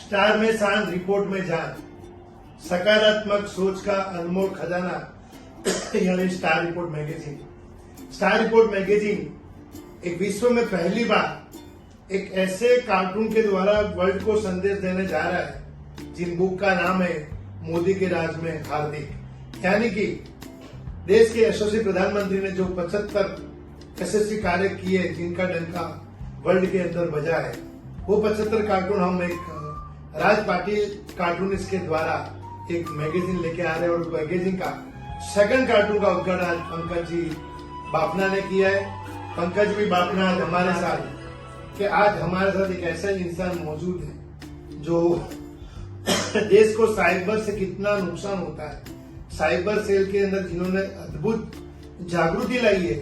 Star में शांत, report में जान, सकारात्मक सोच का अनमोल खजाना यानी star report magazine. Star report magazine एक विश्व में पहली बार एक ऐसे कार्टून के द्वारा वर्ल्ड को संदेश देने जा रहा है जिन बुक का नाम है मोदी के राज में हार्दिक। यानी कि देश के यशस्वी प्रधानमंत्री ने जो 75 यशस्वी कार्य किए जिनका डंका वर्ल्ड के अंदर बजा है, वो 75 कार्टून हम एक राज पाटिल कार्टूनिस्ट के द्वारा एक मैगजीन लेके आ रहे हैं। और मैगजीन का सेकंड कार्टून का उद्घाटन आज पंकज जी बापना ने किया है। पंकज भी बापना आज हमारे साथ, कि आज हमारे साथ एक ऐसा इंसान मौजूद है जो देश को साइबर से कितना नुकसान होता है, साइबर सेल के अंदर जिन्होंने अद्भुत जागृति लाई है,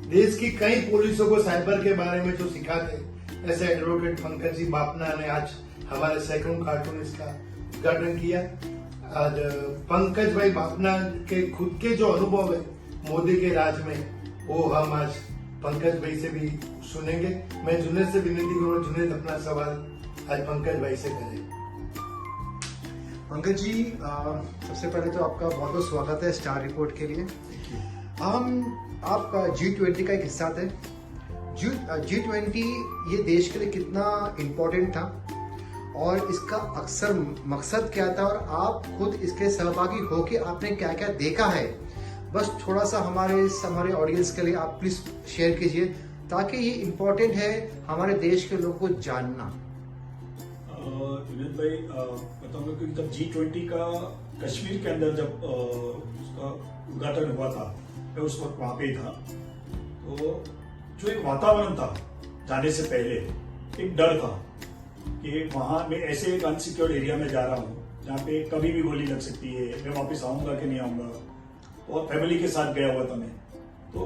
देश की कई पुलिसों को साइबर के बारे में जो सिखाते, ऐसे एडवोकेट पंकज जी बापना ने आज हमारे सेकंड कार्टूनिस्ट का उद्घाटन किया। आज पंकज भाई बापना के खुद के जो अनुभव है मोदी के राज में, वो हम आज पंकज भाई से भी सुनेंगे। मैं जुनेद से विनती करूंगा, जुनेद अपना सवाल आज पंकज भाई से करें। पंकज जी, सबसे पहले तो आपका बहुत बहुत स्वागत है स्टार रिपोर्ट के लिए। आप G20 का एक हिस्सा थे। G20 ये देश के लिए कितना इम्पोर्टेंट था और इसका अक्सर मकसद क्या था, और आप खुद इसके सहभागी होके आपने क्या क्या देखा है, बस थोड़ा सा हमारे ऑडियंस के लिए आप प्लीज शेयर कीजिए, ताकि ये इम्पोर्टेंट है हमारे देश के लोगों को जानना। विनीत भाई, बताऊंगा कि जब G20 का कश्मीर के अंदर जब उसका उद्घाटन हुआ था, मैं उस वक्त वहां पे ही था। तो जो एक वातावरण था जाने से पहले, एक डर था कि वहां मैं ऐसे एक अनसिक्योर्ड एरिया में जा रहा हूँ जहाँ पे कभी भी गोली लग सकती है, मैं वापस आऊंगा कि नहीं आऊंगा। और फैमिली के साथ गया हुआ था मैं, तो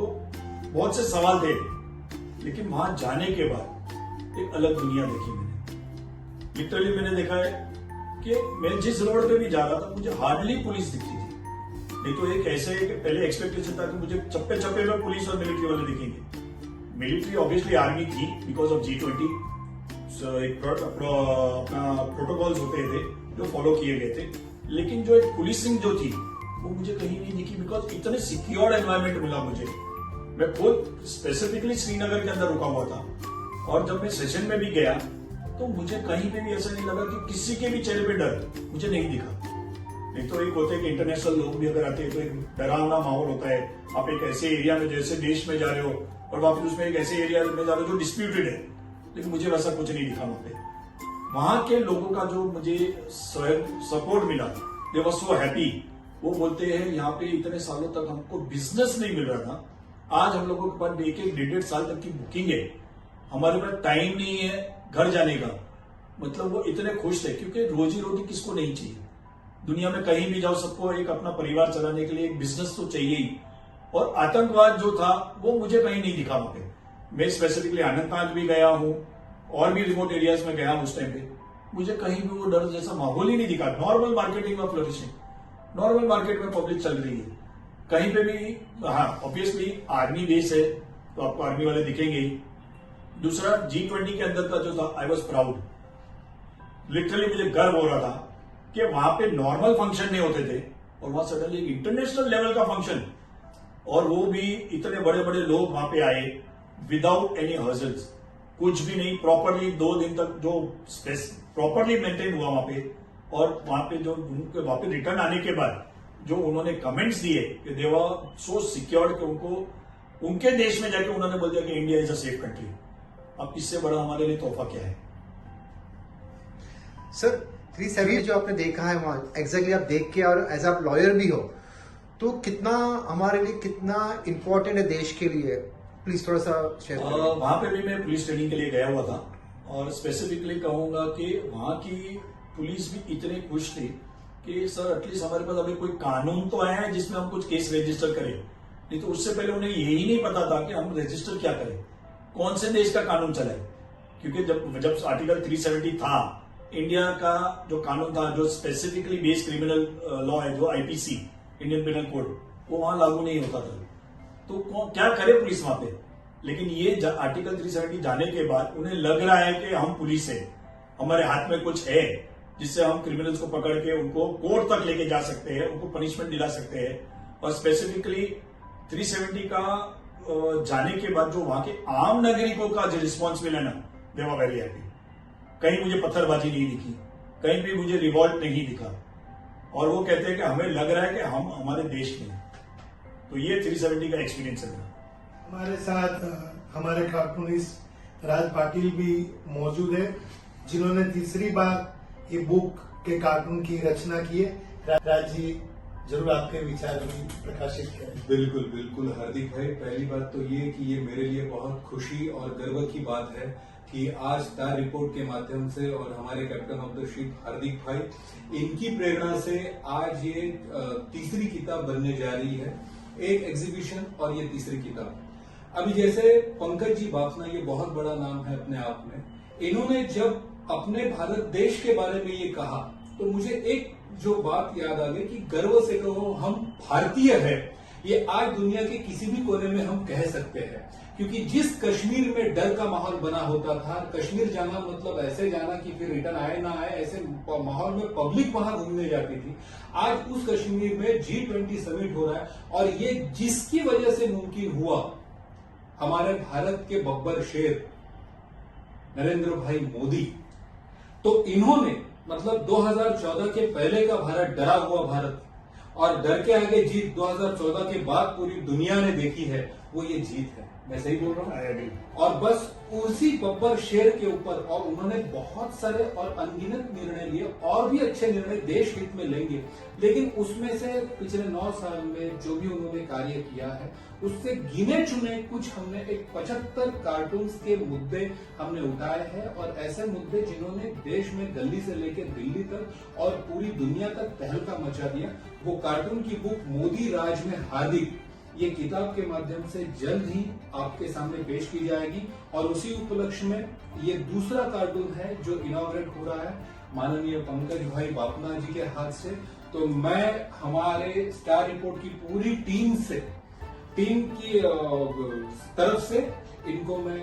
बहुत से सवाल थे। लेकिन वहां जाने के बाद एक अलग दुनिया देखी मैंने। लिटरली मैंने देखा है कि मैं जिस रोड पे भी जा रहा था मुझे हार्डली पुलिस दिखती थी। नहीं तो एक ऐसे पहले एक्सपेक्टेशन था कि मुझे चप्पे चप्पे में पुलिस और मिलिट्री वाले दिखेंगे। मिलिट्री ऑब्वियसली आर्मी थी बिकॉज ऑफ G20, एक अपना प्रोटोकॉल्स होते थे जो फॉलो किए गए थे। लेकिन जो एक पुलिसिंग जो थी वो मुझे कहीं नहीं दिखी, बिकॉज इतने सिक्योर्ड एनवायरमेंट मिला मुझे। मैं खुद स्पेसिफिकली श्रीनगर के अंदर रुका हुआ था, और जब मैं सेशन में भी गया तो मुझे कहीं पे भी ऐसा नहीं लगा कि किसी के भी चेहरे पे डर मुझे नहीं दिखा। नहीं तो एक होता है कि इंटरनेशनल लोग भी अगर आते हैं तो एक डरावना माहौल होता है। आप एक ऐसे एरिया में जैसे देश में जा रहे हो और वापस उसमें एक ऐसे एरिया में जा रहे हो जो डिस्प्यूटेड है, लेकिन मुझे वैसा कुछ नहीं दिखा वहां पे। वहां के लोगों का जो मुझे सपोर्ट मिला, दे वर सो हैप्पी। वो बोलते हैं यहाँ पे इतने सालों तक हमको बिजनेस नहीं मिल रहा था, आज हम लोगों के पास एक 1.5 साल तक की बुकिंग है, हमारे पास टाइम नहीं है घर जाने का। मतलब वो इतने खुश थे, क्योंकि रोजी रोटी किसको नहीं चाहिए दुनिया में, कहीं भी जाओ सबको एक अपना परिवार चलाने के लिए एक बिजनेस तो चाहिए ही। और आतंकवाद जो था वो मुझे कहीं नहीं दिखा वहां पे। मैं स्पेसिफिकली अनंतनाग भी गया हूं और भी रिमोट एरियाज में गया हूं, उस टाइम पे मुझे कहीं भी वो डर जैसा माहौल ही नहीं दिखा। नॉर्मल मार्केटिंग में फ्लोरिशिंग, नॉर्मल मार्केट में पब्लिक चल रही है कहीं पे भी। हाँ, ऑब्वियसली आर्मी बेस है तो आपको आर्मी वाले दिखेंगे ही। दूसरा, G20 के अंदर का जो था, आई वॉज प्राउड। लिटरली मुझे गर्व हो रहा था कि वहां पे नॉर्मल फंक्शन नहीं होते थे और वहां सडनली एक इंटरनेशनल लेवल का फंक्शन, और वो भी इतने बड़े बड़े लोग वहां पे आए विदाउट एनी हर्जल्स, कुछ भी नहीं। प्रॉपरली 2 दिन तक जो प्रॉपरली मेंटेन हुआ वहां पे। और वहां पे जो उनके वापस रिटर्न आने के बाद जो उन्होंने कमेंट्स दिए कि दे वर सो सिक्योर्ड कि उनको उनके देश में जाके उन्होंने बोल दिया कि India is a safe country. अब इससे बड़ा हमारे लिए तोहफा क्या है। सर, 370 जो आपने देखा है वहां एग्जैक्टली आप देख के, और एज आप लॉयर भी हो, तो कितना हमारे लिए कितना इम्पोर्टेंट है देश के लिए, प्लीज थोड़ा सा शेयर करिए। वहां पे भी मैं पुलिस ट्रेनिंग के लिए गया हुआ था, और स्पेसिफिकली कहूंगा कि वहां की पुलिस भी इतने खुश थे कि सर एटलीस्ट हमारे पास अभी कोई कानून तो आया है जिसमें हम कुछ केस रजिस्टर करें। नहीं तो उससे पहले उन्हें यही नहीं पता था कि हम रजिस्टर क्या करें, कौन से देश का कानून चलाए। क्योंकि जब आर्टिकल 370 था, इंडिया का जो कानून था, जो स्पेसिफिकली बेस क्रिमिनल लॉ है, जो IPC इंडियन पिनल कोड, वो वहां लागू नहीं होता था। तो क्या करे पुलिस वहां पे। लेकिन ये आर्टिकल 370 जाने के बाद उन्हें लग रहा है कि हम पुलिस है, हमारे हाथ में कुछ है, जिससे हम क्रिमिनल्स को पकड़ के उनको कोर्ट तक लेके जा सकते हैं, उनको पनिशमेंट दिला सकते हैं। और स्पेसिफिकली 370 का जाने के बाद जो वहां के आम नागरिकों का जो रिस्पॉन्स मिला ना, दे वर वेरी हैप्पी। कहीं मुझे पत्थरबाजी नहीं दिखी, कहीं भी मुझे रिवॉल्ट नहीं दिखा, और वो कहते हैं कि हमें लग रहा है कि हम हमारे देश में हैं। तो ये 370 का एक्सपीरियंस है मेरा। हमारे साथ हमारे कार्टूनिस्ट राज पाटिल भी मौजूद है, जिन्होंने तीसरी बार ये बुक के कार्टून की रचना की है। राज जी, जरूर आपके विचार भी प्रकाशित करें। बिल्कुल बिल्कुल हार्दिक भाई, पहली बात तो ये कि ये मेरे लिए बहुत खुशी और गर्व की बात है कि आज स्टार रिपोर्ट के माध्यम से और हमारे कैप्टन ऑफ द शिप हार्दिक भाई, इनकी प्रेरणा से आज ये तीसरी किताब बनने जा रही है। एक एग्जीबिशन और ये तीसरी किताब। अभी जैसे पंकज जी बाफना, ये बहुत बड़ा नाम है अपने आप में। इन्होंने जब अपने भारत देश के बारे में ये कहा तो मुझे एक जो बात याद आ गई कि गर्व से कहो हम भारतीय है, ये आज दुनिया के किसी भी कोने में हम कह सकते हैं। क्योंकि जिस कश्मीर में डर का माहौल बना होता था, कश्मीर जाना मतलब ऐसे जाना कि फिर रिटर्न आए ना आए, ऐसे माहौल में पब्लिक वहां घूमने जाती थी, आज उस कश्मीर में G20 समिट हो रहा है। और ये जिसकी वजह से मुमकिन हुआ, हमारे भारत के बब्बर शेर नरेंद्र भाई मोदी। तो इन्होंने मतलब 2014 के पहले का भारत, डरा हुआ भारत, और डर के आगे जीत 2014 के बाद पूरी दुनिया ने देखी है, वो ये जीत है। मैं सही बोल रहा हूँ? और बस उसी बब्बर शेर के ऊपर, और उन्होंने बहुत सारे और अनगिनत निर्णय लिए, और भी अच्छे निर्णय देश हित में लेंगे, लेकिन उसमें से पिछले 9 साल में जो भी उन्होंने कार्य किया है, उससे गिने चुने कुछ हमने एक 75 कार्टून्स के मुद्दे हमने उठाए हैं। और ऐसे मुद्दे जिन्होंने देश में गली से लेकर दिल्ली तक और पूरी दुनिया तक तहलका मचा दिया। वो कार्टून की बुक मोदी राज में हार्दिक, ये किताब के माध्यम से जल्द ही आपके सामने पेश की जाएगी। और उसी उपलक्ष्य में ये दूसरा कार्टून है जो इनॉग्रेट हो रहा है माननीय पंकज भाई बापना जी के हाथ से। तो मैं हमारे स्टार रिपोर्ट की पूरी टीम की तरफ से इनको मैं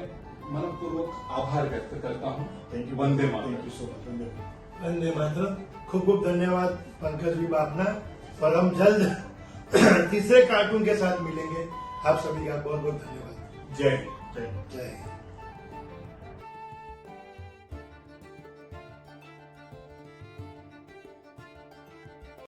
मनपूर्वक आभार व्यक्त करता हूँ। थैंक यू, वंदे मातरम। थैंक यू सो मच, वंदे मातरम। वंदे मातरम। खूब खूब धन्यवाद पंकज भी बापना, और हम जल्द तीसरे कार्टून के साथ मिलेंगे। आप सभी का बहुत बहुत धन्यवाद। जय हिंद। जय हिंद।